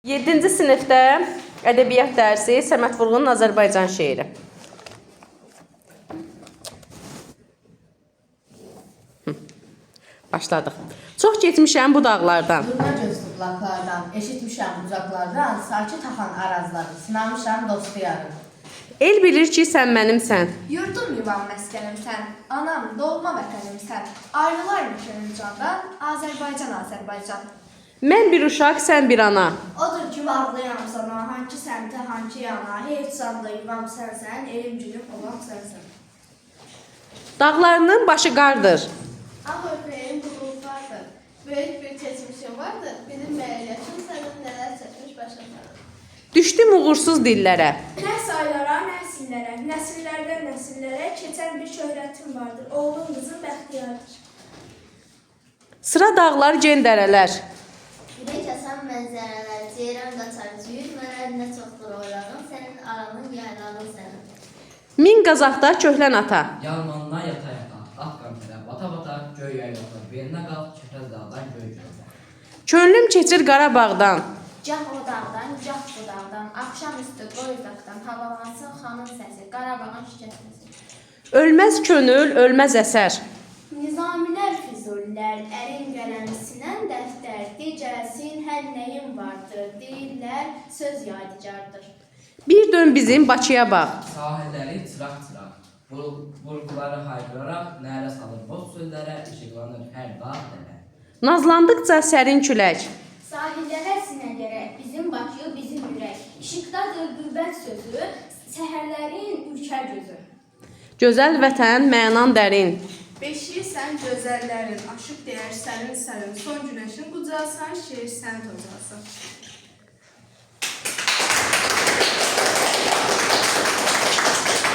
7-ci sinifdə ədəbiyyat dərsi Səməd Vurğunun Azərbaycan şeiri. Başladıq. Çox getmişəm bu dağlardan. Durma göz tutlaqlardan, eşitmişəm uzaqlardan, sakit axan arazları, sınamışam dostu yarım. El bilir ki, sən mənimsən. Yurdum yuvam məskənimsən, anam doğma vətənimsən. Ayrılar mı könül candan, Azərbaycan, Azərbaycan. Mən bir uşaq, sən bir ana. Odur ki, bağlıyam sana, hangi səmtə, hangi yana, heç sanda yuvam sənsən, elim gülüm olan sənsən. Dağlarının başı qardır. Ağ örpeğin bulutlardır. Böyük bir keçmişim vardır. Benim məliyyətim sənin nələr çəkmiş başa. Düşdüm uğursuz dillərə. Nə saylara, nə sillərə, nəsillərdən nəsillərə keçən bir şöhrətim vardır. Oğlum qızım bəxtiyardır. Sıra dağlar, cendərələr. Ürək əsən mənzərələr, ceyran qaçar, cüyürmələr nə çoxdur oylağın, sənin aranın yaylanın sənin. Min qazaqda köhlən ata. Yalmanına yata yata, at qamçıda bata bata, göy yaylatır, belinə qalx, çöhrəz dağdan göy göy. Könlüm keçir Qarabağdan. Gah o dağdan, gah bu dağdan, axşamüstü qoyuzaqdan, havalansın xanın səsi, Qarabağın şikəstəsi. Ölməz könül, ölməz əsər. Nizamilər, füzullər, ərin qələmi sinən dəftər, dicəsin, hər nəyim vardır, deyirlər, söz yadigardır. Bir dön bizim Bakıya bax. Sahilləri çıraq-çıraq, vurğuları haykıraraq, nərə salır boz sözlərə, işıqlanır hər dağ dələ. Nazlandıqca sərin külək. Sahillərə sinə gərək, bizim Bakı, bizim ürək. İşıqdadır qüvvət sözü, səhərlərin ürkər gözü. Gözəl vətən, mənan dərin. Beşiyirsən gözəllərin, aşıq deyər sənin, son günəşin qucalsan, şeir sən tocasan.